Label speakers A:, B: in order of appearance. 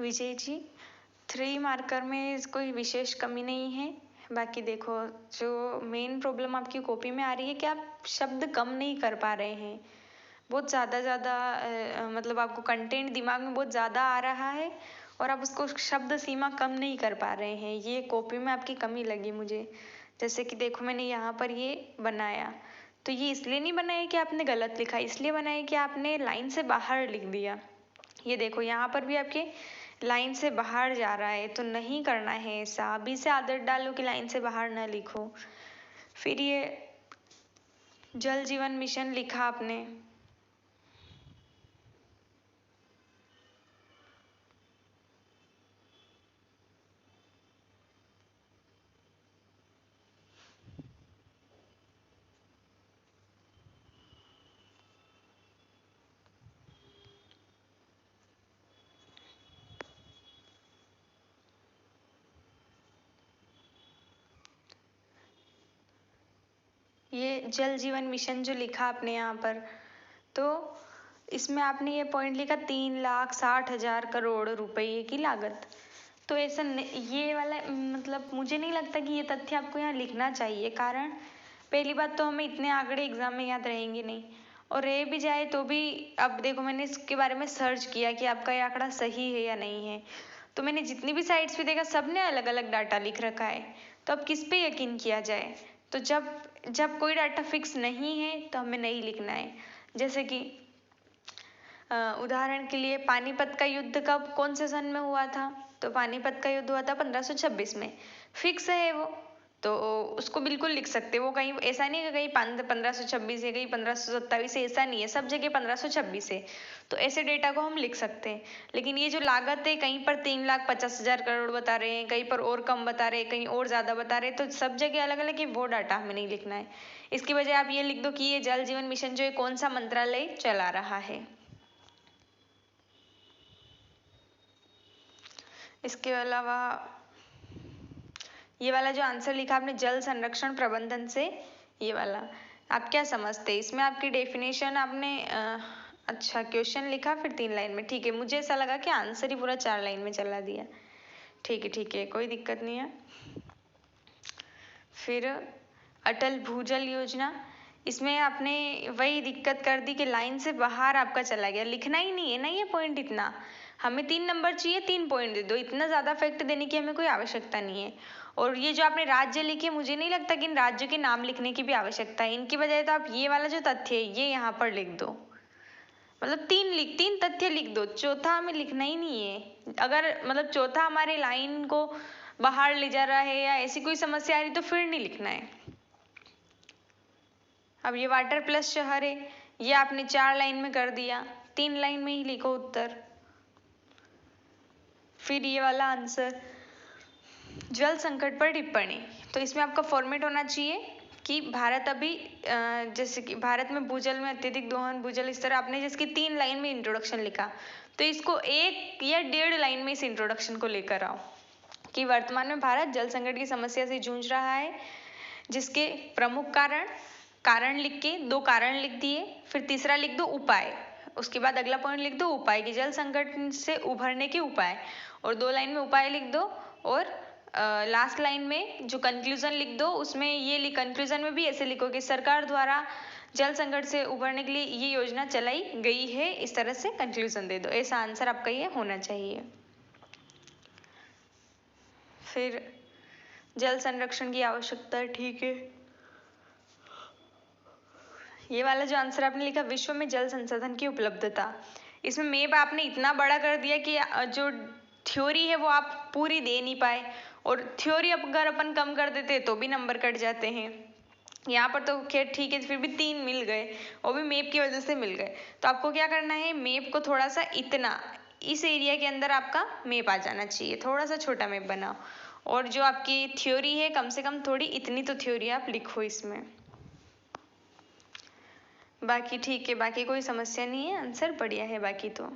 A: Vijay ji, 3 marker में कोई विशेष कमी नहीं है। बाकी देखो, जो मेन प्रॉब्लम आपकी कॉपी में आ रही है कि आप शब्द कम नहीं कर पा रहे हैं। बहुत ज़्यादा मतलब आपको कंटेंट दिमाग में बहुत ज़्यादा आ रहा है और आप उसको शब्द सीमा कम नहीं कर पा रहे हैं। ये कॉपी में आपकी कमी लगी मुझे। जैसे कि देखो, मैंने यहाँ पर ये बनाया, तो ये इसलिए नहीं बनाया कि आपने गलत लिखा, इसलिए बनाया कि आपने लाइन से बाहर लिख दिया। ये देखो, यहाँ पर भी आपके लाइन से बाहर जा रहा है, तो नहीं करना है ऐसा। अभी से आदत डालो कि लाइन से बाहर ना लिखो। फिर ये जल जीवन मिशन लिखा आपने, ये जल जीवन मिशन जो लिखा आपने यहाँ पर, तो इसमें आपने ये पॉइंट लिखा 3,60,000 करोड़ रुपए की लागत। तो ऐसा ये वाला मतलब मुझे नहीं लगता कि ये तथ्य आपको यहाँ लिखना चाहिए। कारण पहली बात तो हमें इतने आंकड़े एग्जाम में याद रहेंगे नहीं, और रह भी जाए तो भी अब देखो, मैंने इसके बारे में सर्च किया कि आपका ये आंकड़ा सही है या नहीं है, तो मैंने जितनी भी साइट्स पे देखा सब ने अलग अलग डाटा लिख रखा है। तो अब किस पे यकीन किया जाए? तो जब जब कोई डाटा फिक्स नहीं है तो हमें नहीं लिखना है। जैसे कि उदाहरण के लिए पानीपत का युद्ध कब कौन से सन में हुआ था? तो पानीपत का युद्ध हुआ था 1526 में। फिक्स है वो, तो उसको बिल्कुल लिख सकते हैं। वो कहीं ऐसा नहीं है कि कहीं 1526 है, कहीं 1527 है, ऐसा नहीं है। सब जगह 1526 है, तो ऐसे डेटा को हम लिख सकते हैं। लेकिन ये जो लागत है, कहीं पर 3,50,000 करोड़ बता रहे हैं, कहीं पर और कम बता रहे हैं, कहीं और ज़्यादा बता रहे हैं, तो सब जगह अलग अलग है। वो डाटा हमें नहीं लिखना है। इसकी वजह आप ये लिख दो कि ये जल जीवन मिशन जो है कौन सा मंत्रालय चला रहा है। इसके अलावा ये वाला जो आंसर लिखा आपने जल संरक्षण प्रबंधन से, ये वाला आप क्या समझते हैं? इसमें आपकी डेफिनेशन आपने अच्छा क्वेश्चन लिखा फिर 3 लाइन में, ठीक है। मुझे ऐसा लगा कि आंसर ही पूरा 4 लाइन में चला दिया। ठीक है, कोई दिक्कत नहीं है। फिर अटल भूजल योजना, इसमें आपने वही दिक्कत कर दी कि लाइन से बाहर आपका चला गया। लिखना ही नहीं है ना ये पॉइंट इतना। हमें 3 नंबर चाहिए, 3 पॉइंट दे दो। इतना ज़्यादा फैक्ट देने की हमें कोई आवश्यकता नहीं है। और ये जो आपने राज्य लिखे, मुझे नहीं लगता कि इन राज्यों के नाम लिखने की भी आवश्यकता है। इनकी बजाय तो आप ये वाला जो तथ्य है ये यहाँ पर लिख दो। मतलब 3 तथ्य लिख दो, चौथा हमें लिखना ही नहीं है। अगर मतलब चौथा हमारे लाइन को बाहर ले जा रहा है या ऐसी कोई समस्या आ रही तो फिर नहीं लिखना है। अब ये वाटर प्लस शहर है, ये आपने 4 लाइन में कर दिया, 3 लाइन में ही लिखो उत्तर। फिर ये वाला आंसर जल संकट पर टिप्पणी, तो इसमें आपका फॉर्मेट होना चाहिए कि भारत अभी जैसे कि भारत में भूजल में अत्यधिक दोहन भूजल, इस तरह आपने जिसकी 3 लाइन में इंट्रोडक्शन लिखा, तो इसको 1 या 1.5 लाइन में इस इंट्रोडक्शन को लेकर आओ कि वर्तमान में भारत जल संकट की समस्या से जूझ रहा है, जिसके प्रमुख कारण लिख के 2 कारण लिख दिए। फिर तीसरा लिख दो उपाय, उसके बाद अगला पॉइंट लिख दो उपाय कि जल संकट से उभरने के उपाय, और 2 लाइन में उपाय लिख दो। और लास्ट लाइन में जो कंक्लूजन लिख दो, उसमें ये कंक्लूजन में भी ऐसे लिखो कि सरकार द्वारा जल संकट से उभरने के लिए ये योजना चलाई गई है। इस तरह से कंक्लूजन दे दो। ऐसा आंसर आपका ये होना चाहिए। फिर जल संरक्षण की आवश्यकता, ठीक है। ये वाला जो आंसर आपने लिखा विश्व में जल संसाधन की उपलब्धता, इसमें मैप आपने इतना बड़ा कर दिया कि जो थ्योरी है वो आप पूरी दे नहीं पाए, और थ्योरी अगर अपन कम कर देते तो भी नंबर कट जाते हैं। यहाँ पर तो खैर ठीक है, फिर भी 3 मिल गए, वो भी मैप की वजह से मिल गए। तो आपको क्या करना है, मैप को थोड़ा सा इतना इस एरिया के अंदर आपका मैप आ जाना चाहिए, थोड़ा सा छोटा मैप बनाओ। और जो आपकी थ्योरी है कम से कम थोड़ी इतनी तो थ्योरी आप लिखो इसमें। बाकी ठीक है, बाकी कोई समस्या नहीं है, आंसर बढ़िया है बाकी तो।